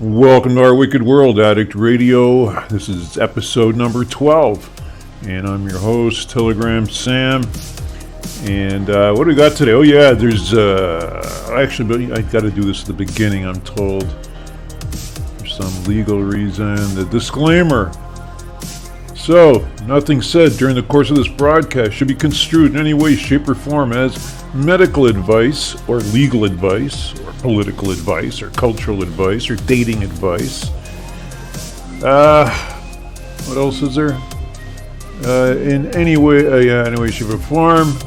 Welcome to Our Wicked World, Addict Radio. This is episode number 12, and I'm your host, Telegram Sam. And what do we got today? Oh yeah, there's actually, I got to do this at the beginning, I'm told, for some legal reason. The disclaimer. So, nothing said during the course of this broadcast should be construed in any way, shape, or form as medical advice, or legal advice, or political advice, or cultural advice, or dating advice. What else is there? In any way, shape, or form,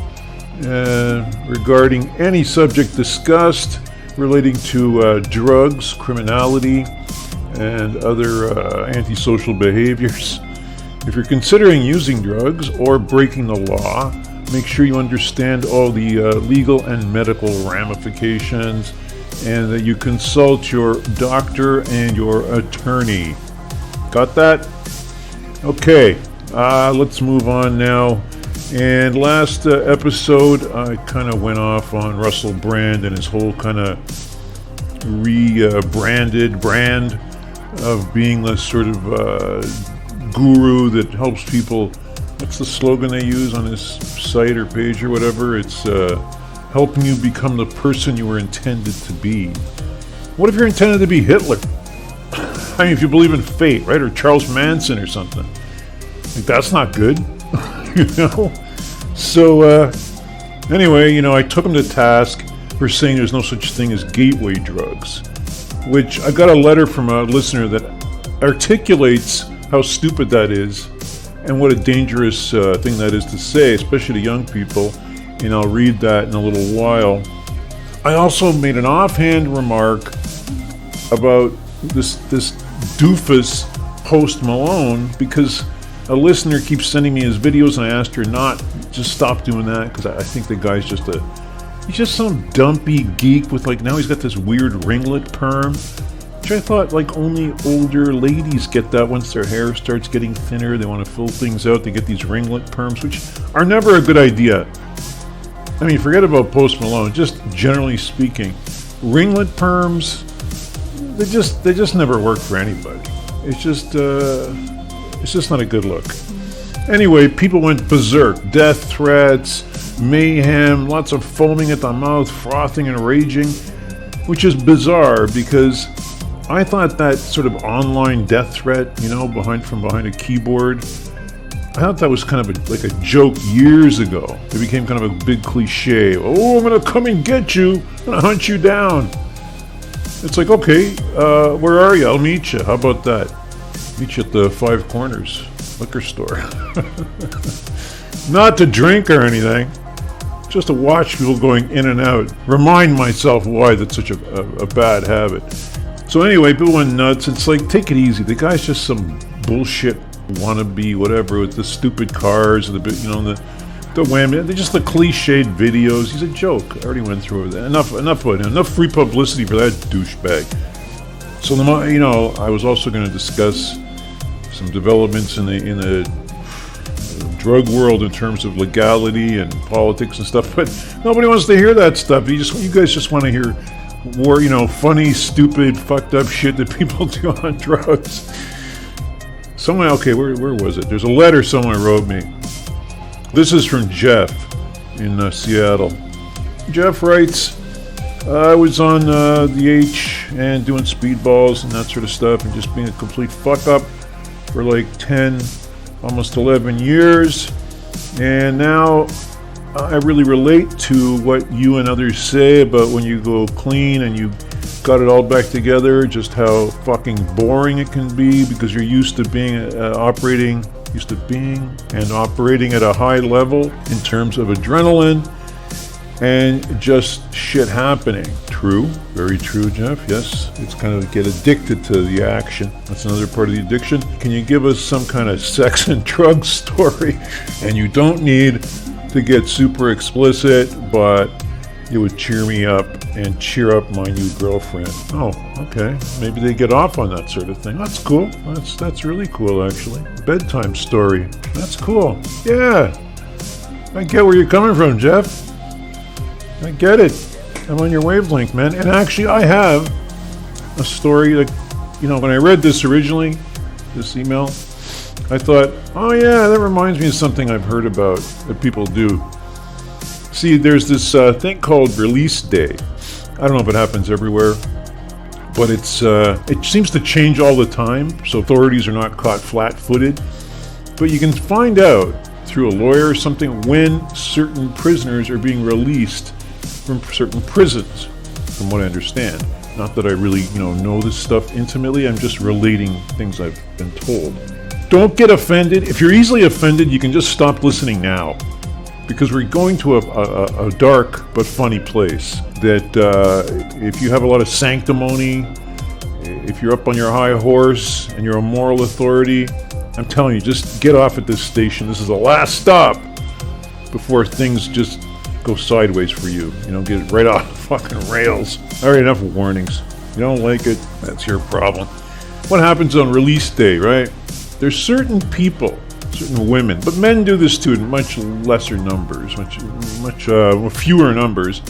regarding any subject discussed relating to drugs, criminality, and other antisocial behaviors. If you're considering using drugs or breaking the law, make sure you understand all the legal and medical ramifications and that you consult your doctor and your attorney. Got that? Okay, let's move on now. And last episode, I kind of went off on Russell Brand and his whole kind of rebranded brand of being the sort of guru that helps people. What's the slogan they use on his site or page or whatever? It's helping you become the person you were intended to be. What if you're intended to be Hitler? I mean, if you believe in fate, right? Or Charles Manson or something. Like, that's not good. You know? So, anyway, I took him to task for saying there's no such thing as gateway drugs. Which, I got a letter from a listener that articulates how stupid that is and what a dangerous thing that is to say, especially to young people, and I'll read that in a little while. I also made an offhand remark about this doofus Post Malone, because a listener keeps sending me his videos, and I asked her not, just stop doing that, because I think the guy's he's just some dumpy geek with, now he's got this weird ringlet perm. Which I thought, only older ladies get that once their hair starts getting thinner. They want to fill things out. They get these ringlet perms, which are never a good idea. I mean, forget about Post Malone. Just generally speaking, ringlet perms, they just never work for anybody. It's just not a good look. Anyway, people went berserk. Death threats, mayhem, lots of foaming at the mouth, frothing and raging, which is bizarre because I thought that sort of online death threat, from behind a keyboard, I thought that was kind of like a joke years ago. It became kind of a big cliche. Oh, I'm going to come and get you. I'm going to hunt you down. It's like, okay, where are you? I'll meet you. How about that? Meet you at the Five Corners liquor store. Not to drink or anything. Just to watch people going in and out. Remind myself why that's such a bad habit. So anyway, people went nuts. It's like, take it easy. The guy's just some bullshit wannabe, whatever, with the stupid cars and the whammy. They're just the cliched videos. He's a joke. I already went through that. Enough about him. Enough free publicity for that douchebag. So I was also going to discuss some developments in the drug world in terms of legality and politics and stuff. But nobody wants to hear that stuff. You guys just want to hear more, funny, stupid, fucked up shit that people do on drugs. Someone, okay, where was it? There's a letter someone wrote me. This is from Jeff in Seattle. Jeff writes, I was on the H and doing speedballs and that sort of stuff and just being a complete fuck up for 10, almost 11 years. And now I really relate to what you and others say about when you go clean and you got it all back together, just how fucking boring it can be because you're used to operating at a high level in terms of adrenaline and just shit happening. True, very true, Jeff. Yes, it's kind of get addicted to the action. That's another part of the addiction. Can you give us some kind of sex and drug story? And you don't need to get super explicit, but it would cheer me up and cheer up my new girlfriend. Oh, okay. Maybe they get off on that sort of thing. That's cool. That's really cool, actually. Bedtime story. That's cool. Yeah. I get where you're coming from, Jeff. I get it. I'm on your wavelength, man. And actually, I have a story that when I read this originally, this email, I thought, oh yeah, that reminds me of something I've heard about that people do. See, there's this thing called release day. I don't know if it happens everywhere, but it seems to change all the time, so authorities are not caught flat-footed. But you can find out through a lawyer or something when certain prisoners are being released from certain prisons, from what I understand. Not that I really, know this stuff intimately. I'm just relating things I've been told. Don't get offended. If you're easily offended, you can just stop listening now, because we're going to a dark but funny place. That if you have a lot of sanctimony, if you're up on your high horse and you're a moral authority, I'm telling you, just get off at this station. This is the last stop before things just go sideways for you. Get right off the fucking rails. All right, enough warnings. You don't like it, that's your problem. What happens on release day, right? There's certain people, certain women, but men do this too in much lesser numbers, much fewer numbers.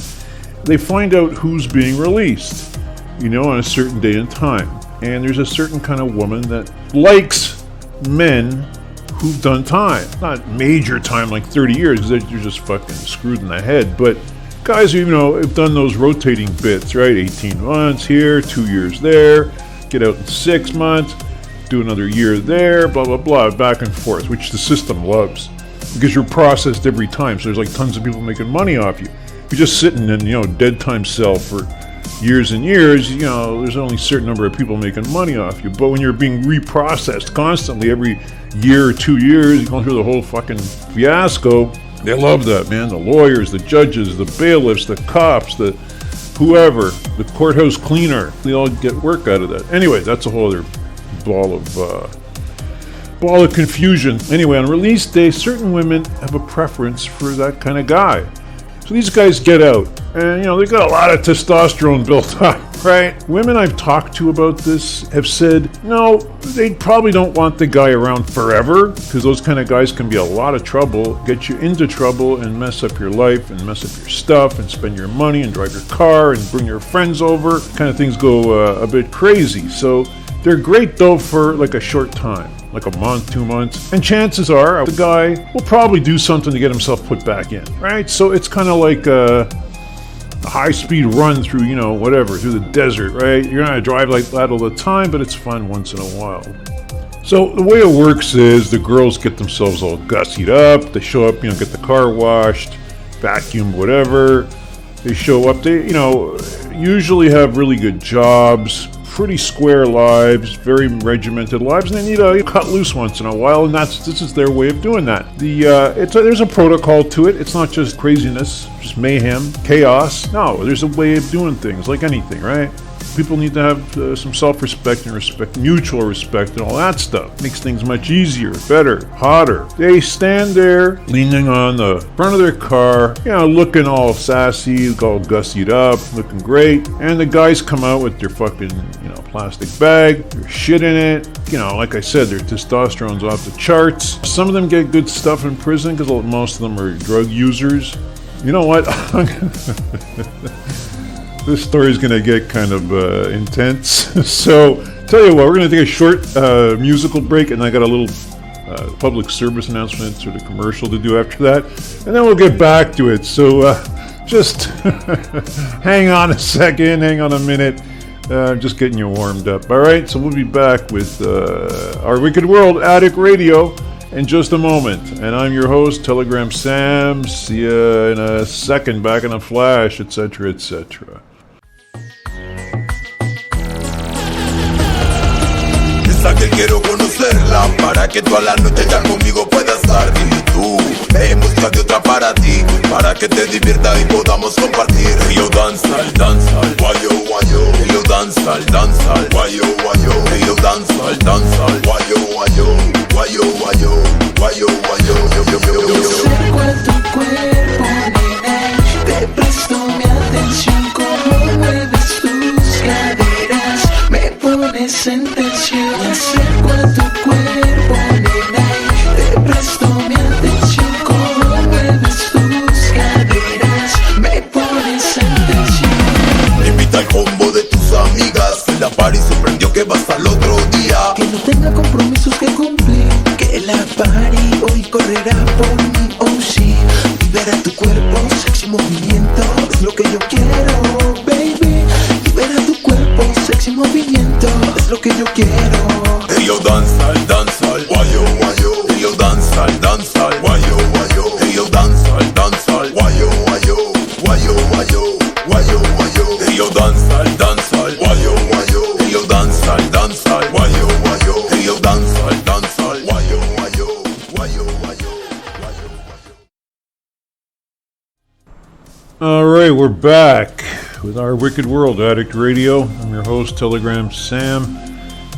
They find out who's being released, on a certain day and time. And there's a certain kind of woman that likes men who've done time. Not major time, like 30 years, because you're just fucking screwed in the head. But guys who, have done those rotating bits, right? 18 months here, 2 years there, get out in 6 months, do another year there, blah, blah, blah, back and forth, which the system loves. Because you're processed every time, so there's like tons of people making money off you. You're just sitting in, dead time cell for years and years, there's only a certain number of people making money off you. But when you're being reprocessed constantly every year or 2 years, you're going through the whole fucking fiasco. They love that, man. The lawyers, the judges, the bailiffs, the cops, the whoever, the courthouse cleaner, they all get work out of that. Anyway, that's a whole other ball of confusion. Anyway, on release day, certain women have a preference for that kind of guy. So these guys get out, and they've got a lot of testosterone built up, right? Women I've talked to about this have said, no, they probably don't want the guy around forever, because those kind of guys can be a lot of trouble, get you into trouble, and mess up your life, and mess up your stuff, and spend your money, and drive your car, and bring your friends over. Kind of things go a bit crazy. So they're great, though, for like a short time. Like a month, 2 months, and chances are the guy will probably do something to get himself put back in, right? So it's kind of like a high-speed run through, through the desert, right? You're not going to drive like that all the time, but it's fun once in a while. So the way it works is the girls get themselves all gussied up, they show up, get the car washed, vacuumed, whatever. They show up, they, usually have really good jobs, pretty square lives, very regimented lives, and they need to cut loose once in a while, and this is their way of doing that. There's a protocol to it. It's not just craziness, just mayhem, chaos. No, there's a way of doing things, like anything, right? People need to have some self-respect and respect, mutual respect, and all that stuff. Makes things much easier, better, hotter. They stand there, leaning on the front of their car, looking all sassy, all gussied up, looking great. And the guys come out with their fucking, plastic bag, their shit in it. Like I said, their testosterone's off the charts. Some of them get good stuff in prison because most of them are drug users. You know what? This story's going to get kind of intense. So, tell you what, we're going to take a short musical break, and I got a little public service announcement, sort of commercial to do after that, and then we'll get back to it. So, just hang on a second, hang on a minute. Just getting you warmed up. All right, so we'll be back with Our Wicked World Attic Radio in just a moment. And I'm your host, Telegram Sam. See you in a second, back in a flash, etc., etc. Que quiero conocerla para que toda la noche ya conmigo puedas estar. Dime tú, en busca de otra para ti, para que te divierta y podamos compartir. Río danzal, danzal, guayo, guayo. Río danzal, danzal, guayo, guayo. Río danzal, danzal, guayo, guayo. Guayo, guayo, guayo, guayo. Observo a tu cuerpo, nena, te presto mi atención, como mueves tus caderas, me pones en tensión. Me acerco a tu cuerpo, nena, te presto mi atención, como mueves tus caderas, me pones en tensión. Invita al combo de tus amigas, la party sorprendió que vas a lo que yo quiero. Y yo dancehall, dancehall, guayo, guayo. Y yo dancehall, dancehall, guayo, guayo. Y yo dancehall, dancehall, guayo, guayo. Guayo, guayo, guayo, guayo. Y yo dancehall, dancehall, guayo, guayo. Y yo dancehall, dancehall, guayo, guayo. Y yo dancehall, dancehall, guayo, guayo. Guayo, guayo, guayo, guayo. All right, we're back with Our Wicked World Addict Radio. I'm your host, Telegram Sam.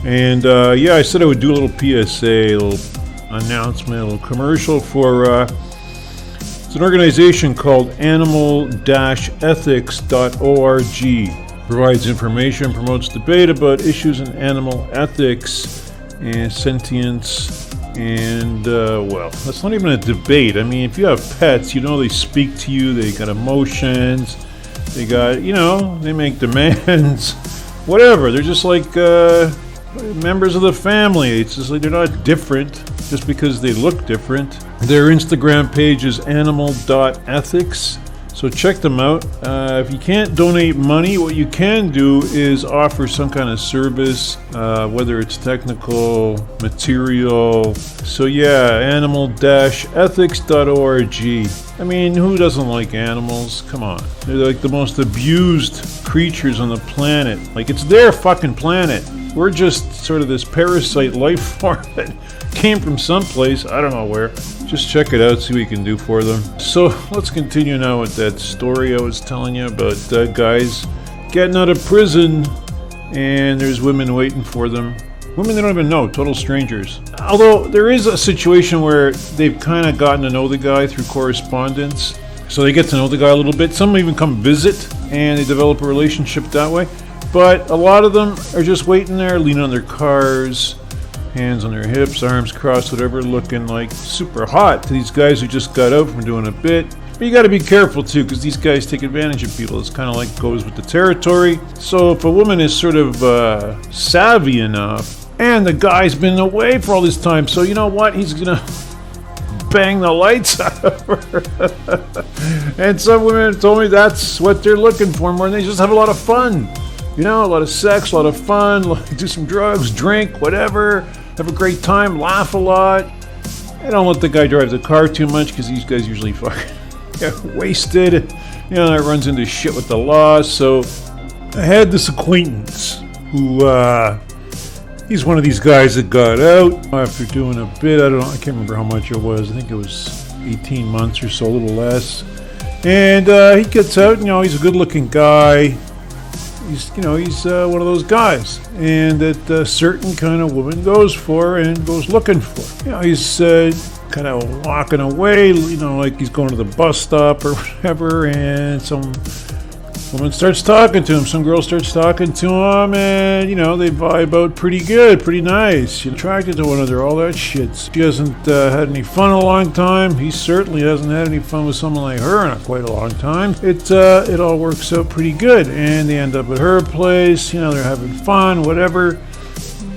And yeah, I said I would do a little PSA, a little announcement, a little commercial for it's an organization called animal-ethics.org. Provides information, promotes debate about issues in animal ethics and sentience. And, well, that's not even a debate. I mean, if you have pets, you know they speak to you, they got emotions, they got, you know, they make demands, whatever. They're just like members of the family. It's just like they're not different just because they look different. Their Instagram page is animal.ethics. So check them out. If you can't donate money, what you can do is offer some kind of service, whether it's technical, material. So yeah, animal-ethics.org. I mean, who doesn't like animals? Come on. They're like the most abused creatures on the planet. Like, it's their fucking planet. We're just sort of this parasite life form that came from someplace, I don't know where. Just check it out, see what you can do for them. So let's continue now with that story I was telling you about guys getting out of prison, and there's women waiting for them. Women they don't even know, total strangers. Although there is a situation where they've kind of gotten to know the guy through correspondence. So they get to know the guy a little bit. Some even come visit, and they develop a relationship that way. But a lot of them are just waiting there, leaning on their cars, hands on their hips, arms crossed, whatever, looking like super hot to these guys who just got out from doing a bit. But you got to be careful too, because these guys take advantage of people. It's kind of like goes with the territory. So if a woman is sort of savvy enough, and the guy's been away for all this time, so you know what? He's gonna bang the lights out of her. And some women have told me that's what they're looking for more than they just have a lot of fun. You know, a lot of sex, a lot of fun, do some drugs, drink, whatever, have a great time, laugh a lot. I don't let the guy drive the car too much because these guys usually fucking get wasted. You know, that runs into shit with the law. So I had this acquaintance who, he's one of these guys that got out after doing a bit. I can't remember how much it was. I think it was 18 months or so, a little less. And he gets out, you know, he's a good looking guy. He's one of those guys, and that a certain kind of woman goes for and goes looking for. You know, he's kind of walking away, you know, like he's going to the bus stop or whatever, and some woman starts talking to him. Some girl starts talking to him, and, you know, they vibe out pretty good, pretty nice. She's attracted to one another, all that shit. She hasn't had any fun in a long time. He certainly hasn't had any fun with someone like her in quite a long time. It all works out pretty good, and they end up at her place. You know, they're having fun, whatever.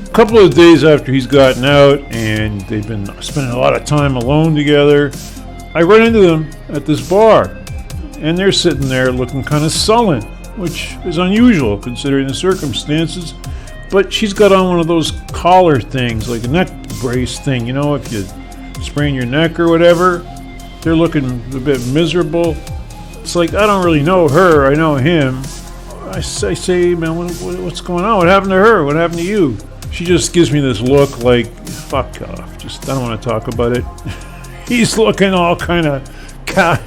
A couple of days after he's gotten out, and they've been spending a lot of time alone together, I run into them at this bar. And they're sitting there looking kind of sullen, which is unusual considering the circumstances. But she's got on one of those collar things, like a neck brace thing, you know, if you sprain your neck or whatever. They're looking a bit miserable. It's like, I don't really know her, I know him. I say, man, what's going on? What happened to her? What happened to you? She just gives me this look like, fuck off. Just, I don't want to talk about it. He's looking all kind of,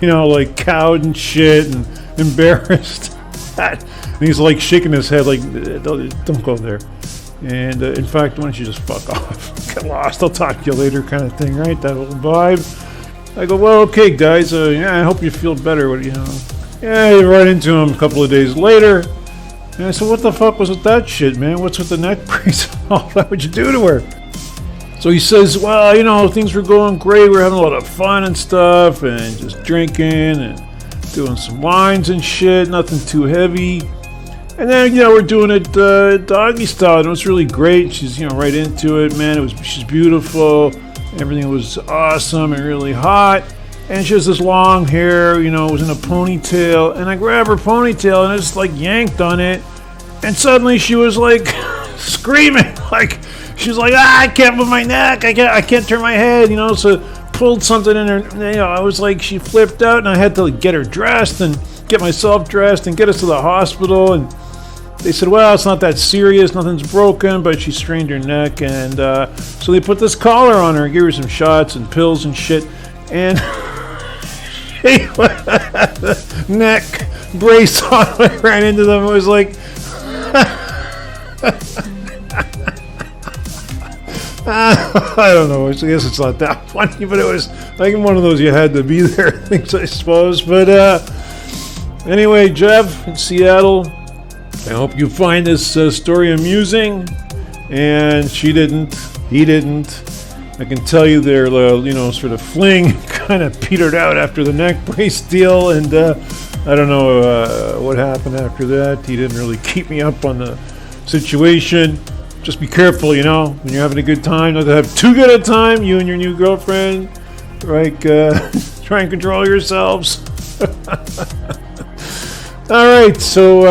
you know, like cowed and shit and embarrassed. And he's like shaking his head like, don't go there. And in fact, why don't you just fuck off? Get lost, I'll talk to you later kind of thing, right? That little vibe. I go, well, okay, guys, yeah, I hope you feel better. What, you know? Yeah, I run into him a couple of days later. And I said, what the fuck was with that shit, man? What's with the neck brace and all that? What'd you do to her? So he says, well, you know, things were going great. We were having a lot of fun and stuff and just drinking and doing some wines and shit, nothing too heavy. And then, you know, we're doing it doggy style, and it was really great. She's, you know, right into it, man. She's beautiful. Everything was awesome and really hot. And she has this long hair, you know, it was in a ponytail. And I grab her ponytail and I just like yanked on it. And suddenly she was like screaming like she's like, I can't move my neck, I can't turn my head, so pulled something in her. I was like, she flipped out, and I had to get her dressed and get myself dressed and get us to the hospital. And they said, well, it's not that serious, nothing's broken, but she strained her neck. And so they put this collar on her and gave her some shots and pills and shit. And neck brace on. I ran into them. It was like, I don't know. I guess it's not that funny, but it was like one of those you had to be there things, I suppose. But anyway, Jeff in Seattle, I hope you find this story amusing. And she didn't. He didn't. I can tell you their, sort of fling kind of petered out after the neck brace deal. And I don't know what happened after that. He didn't really keep me up on the situation. Just be careful, when you're having a good time, not to have too good a time, you and your new girlfriend. Like, try and control yourselves. All right, so,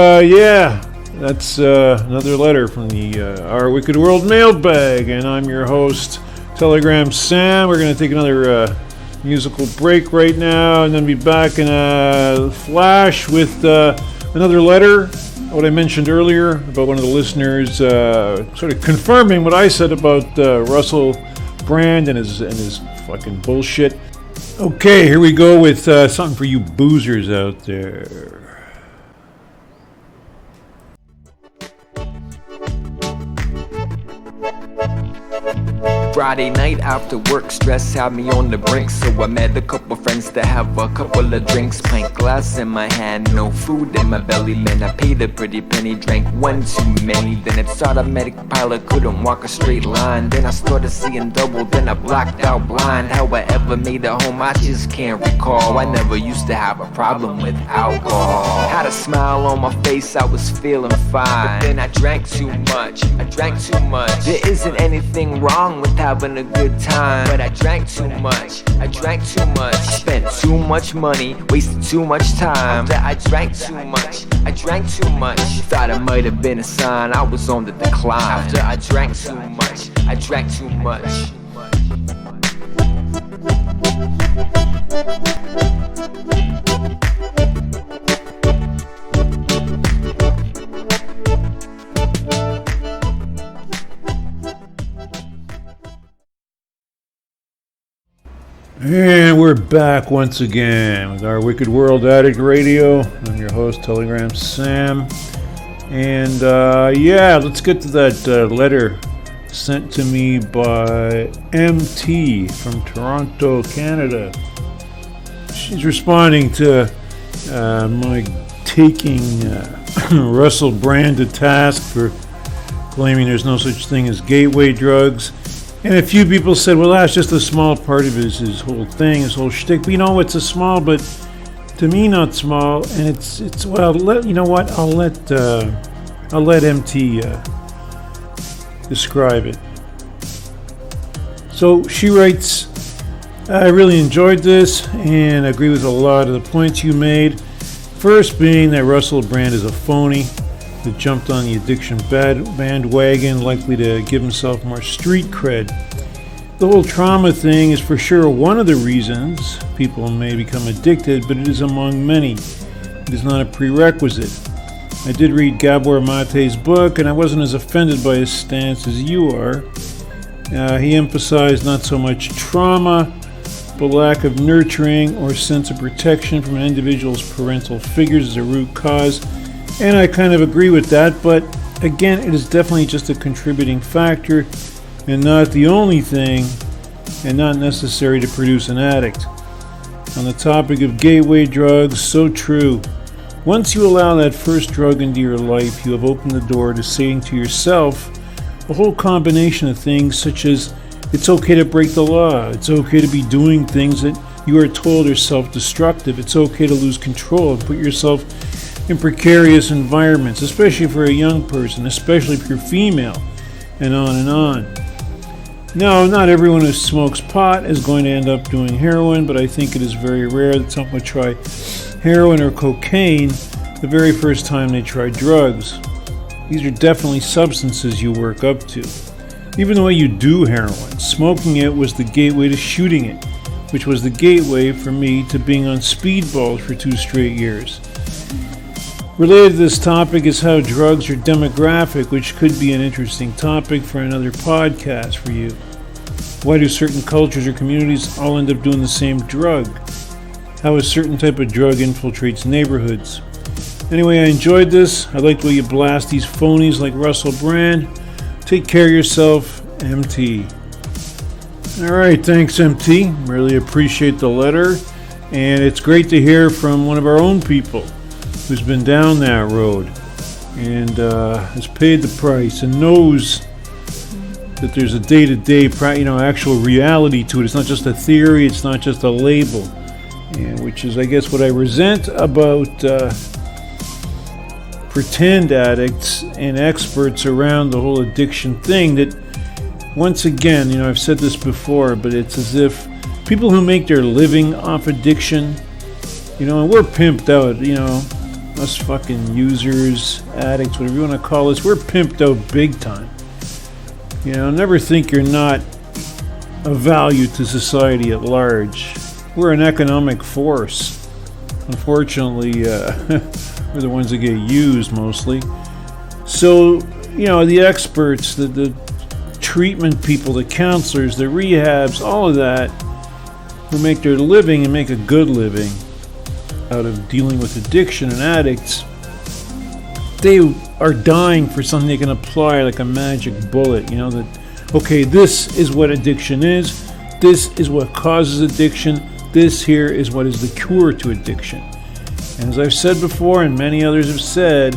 that's another letter from the Our Wicked World Mailbag, and I'm your host, Telegram Sam. We're going to take another musical break right now, and then be back in a flash with another letter. What I mentioned earlier about one of the listeners sort of confirming what I said about Russell Brand and his fucking bullshit. Okay, here we go with something for you boozers out there. Friday night after work, stress had me on the brink. So I met a couple friends to have a couple of drinks. Pint glass in my hand, no food in my belly. Man, I paid a pretty penny, drank one too many. Then it's automatic pilot, couldn't walk a straight line. Then I started seeing double, then I blacked out blind. How I ever made it home, I just can't recall. I never used to have a problem with alcohol. Had a smile on my face, I was feeling fine. But then I drank too much, There isn't anything wrong with having a good time, but I drank too much, spent too much money, wasted too much time. After I drank too much, thought it might have been a sign I was on the decline. After I drank too much, And we're back once again with Our Wicked World Addict Radio. I'm your host, Telegram Sam. And let's get to that letter sent to me by MT from Toronto, Canada. She's responding to my taking Russell Brand to task for claiming there's no such thing as gateway drugs. And a few people said, well, that's just a small part of his whole thing, his whole shtick. But it's a small, but to me, not small. And it's well, you know what? I'll let MT describe it. So she writes, I really enjoyed this and agree with a lot of the points you made. First being that Russell Brand is a phony that jumped on the addiction bandwagon, likely to give himself more street cred. The whole trauma thing is for sure one of the reasons people may become addicted, but it is among many. It is not a prerequisite. I did read Gabor Mate's book, and I wasn't as offended by his stance as you are. He emphasized not so much trauma, but lack of nurturing or sense of protection from an individual's parental figures as a root cause. And I kind of agree with that, but again, it is definitely just a contributing factor and not the only thing, and not necessary to produce an addict. On the topic of gateway drugs, so true. Once you allow that first drug into your life, you have opened the door to saying to yourself a whole combination of things, such as it's okay to break the law, it's okay to be doing things that you are told are self-destructive, it's okay to lose control and put yourself in precarious environments, especially for a young person, especially if you're female, and on and on. No, not everyone who smokes pot is going to end up doing heroin, but I think it is very rare that someone would try heroin or cocaine the very first time they try drugs. These are definitely substances you work up to. Even the way you do heroin, smoking it was the gateway to shooting it, which was the gateway for me to being on speedballs for 2 straight years. Related to this topic is how drugs are demographic, which could be an interesting topic for another podcast for you. Why do certain cultures or communities all end up doing the same drug? How a certain type of drug infiltrates neighborhoods. Anyway, I enjoyed this. I liked the way you blast these phonies like Russell Brand. Take care of yourself, MT. Alright, thanks MT. Really appreciate the letter. And it's great to hear from one of our own people who's been down that road and has paid the price and knows that there's a day-to-day, actual reality to it. It's not just a theory, it's not just a label, and which is, I guess, what I resent about pretend addicts and experts around the whole addiction thing. That, once again, I've said this before, but it's as if people who make their living off addiction, and we're pimped out, us fucking users, addicts, whatever you want to call us, we're pimped out big time. Never think you're not of value to society at large. We're an economic force. Unfortunately, we're the ones that get used mostly. So, the experts, the treatment people, the counselors, the rehabs, all of that, who make their living and make a good living out of dealing with addiction and addicts, they are dying for something they can apply like a magic bullet. That, okay, this is what addiction is, this is what causes addiction, this here is what is the cure to addiction. And as I've said before, and many others have said,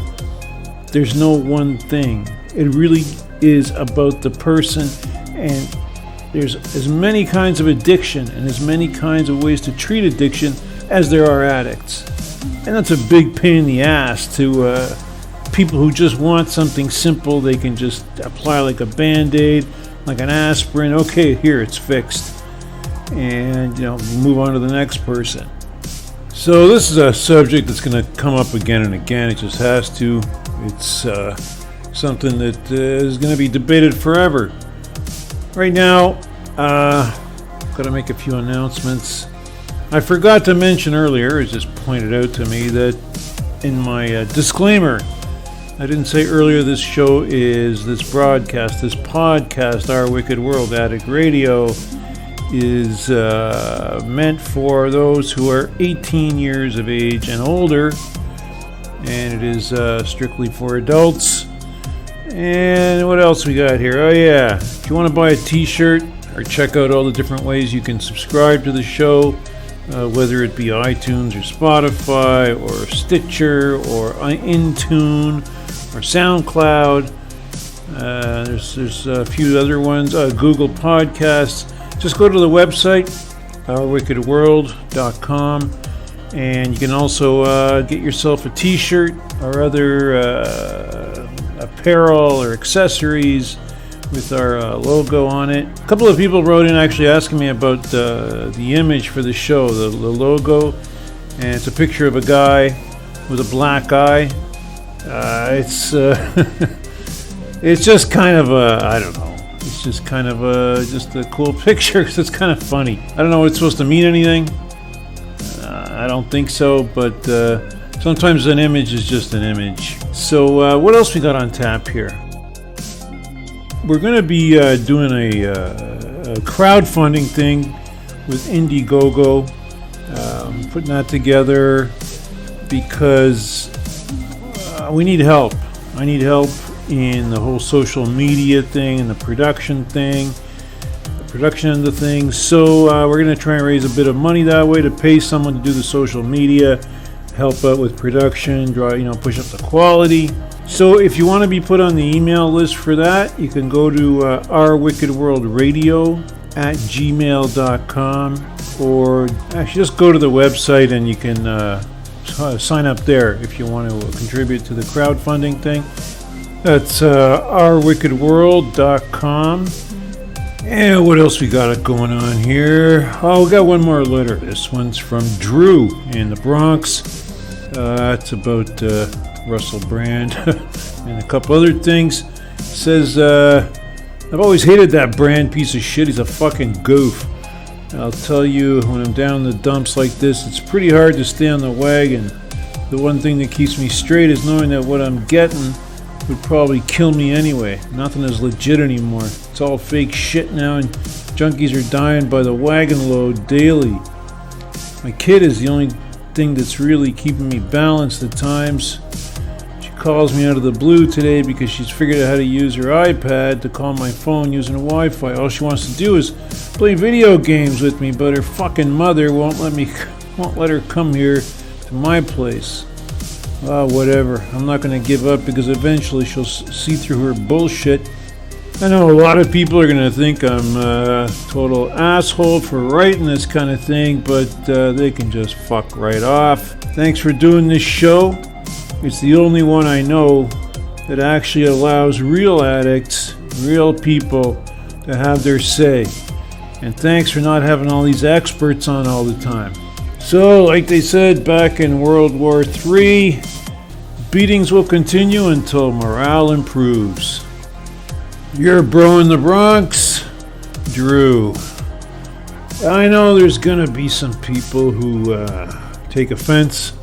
there's no one thing. It really is about the person, and there's as many kinds of addiction and as many kinds of ways to treat addiction as there are addicts. And that's a big pain in the ass to people who just want something simple they can just apply like a Band-Aid, like an aspirin. Okay, here, it's fixed. And, move on to the next person. So this is a subject that's going to come up again and again. It just has to. It's something that is going to be debated forever. Right now, got to make a few announcements. I forgot to mention earlier, it just pointed out to me that in my disclaimer, I didn't say earlier this podcast, Our Wicked World Addict Radio, is meant for those who are 18 years of age and older, and it is strictly for adults. And what else we got here? Oh yeah, if you want to buy a t-shirt or check out all the different ways you can subscribe to the show, whether it be iTunes or Spotify or Stitcher or Intune or SoundCloud. There's a few other ones, Google Podcasts. Just go to the website, ourwickedworld.com, and you can also get yourself a t-shirt or other apparel or accessories with our logo on it. A couple of people wrote in actually asking me about the image for the show, the logo, and it's a picture of a guy with a black eye. It's it's just kind of I don't know. It's just kind of just a cool picture because it's kind of funny. I don't know what it's supposed to mean anything. I don't think so, but sometimes an image is just an image. So what else we got on tap here? We're going to be doing a crowdfunding thing with Indiegogo, putting that together because we need help. I need help in the whole social media thing and the production thing, the production end of things. So we're going to try and raise a bit of money that way to pay someone to do the social media, help out with production, push up the quality. So if you want to be put on the email list for that, you can go to ourwickedworldradio@gmail.com, or actually just go to the website and you can sign up there if you want to contribute to the crowdfunding thing. That's ourwickedworld.com. And what else we got going on here? Oh, we got one more letter. This one's from Drew in the Bronx. It's about Russell Brand, and a couple other things. Says, I've always hated that Brand piece of shit. He's a fucking goof. I'll tell you, when I'm down in the dumps like this, it's pretty hard to stay on the wagon. The one thing that keeps me straight is knowing that what I'm getting would probably kill me anyway. Nothing is legit anymore. It's all fake shit now, and junkies are dying by the wagon load daily. My kid is the only thing that's really keeping me balanced at times. She calls me out of the blue today because she's figured out how to use her iPad to call my phone using Wi-Fi. All she wants to do is play video games with me, but her fucking mother won't let her come here to my place. Whatever. I'm not going to give up because eventually she'll see through her bullshit. I know a lot of people are going to think I'm a total asshole for writing this kind of thing, but they can just fuck right off. Thanks for doing this show. It's the only one I know that actually allows real addicts, real people, to have their say. And thanks for not having all these experts on all the time. So, like they said back in World War III, beatings will continue until morale improves. Your bro in the Bronx, Drew. I know there's gonna be some people who take offense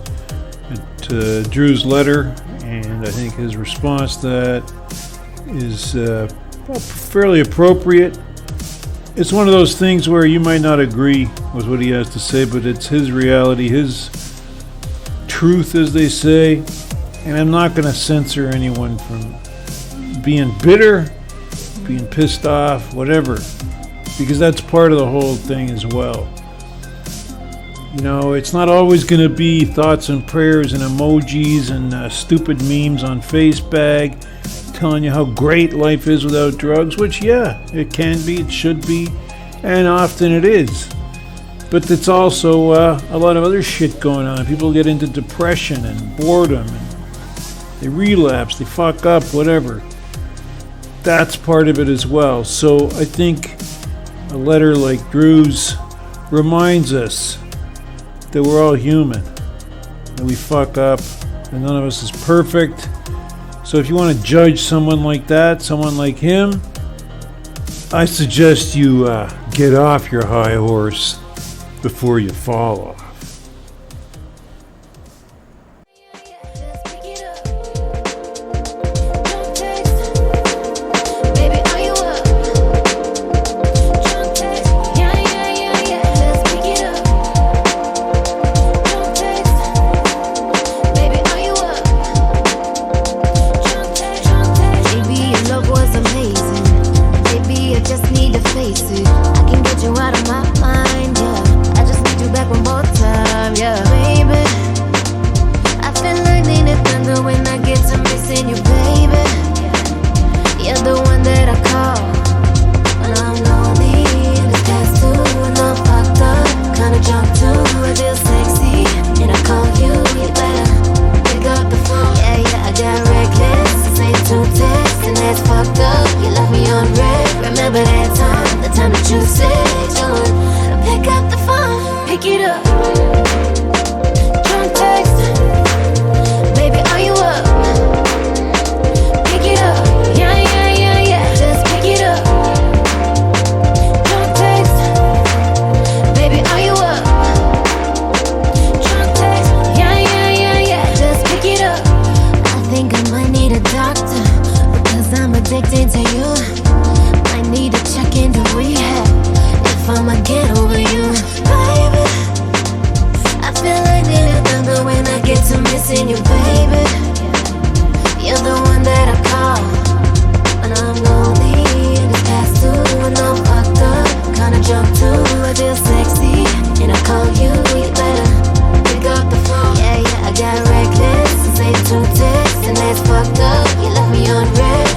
at Drew's letter, and I think his response to that is fairly appropriate. It's one of those things where you might not agree with what he has to say, but it's his reality, his truth, as they say, and I'm not going to censor anyone from being bitter, being pissed off, whatever, because that's part of the whole thing as well. You know, it's not always going to be thoughts and prayers and emojis and stupid memes on Facebook telling you how great life is without drugs, which, yeah, it can be, it should be, and often it is. But it's also a lot of other shit going on. People get into depression and boredom, and they relapse, they fuck up, whatever. That's part of it as well. So I think a letter like Drew's reminds us that we're all human, that we fuck up, and none of us is perfect. So if you want to judge someone like that, someone like him, I suggest you get off your high horse before you fall off.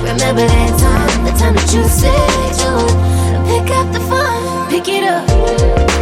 Remember that time, the time that you said you would pick up the phone, pick it up.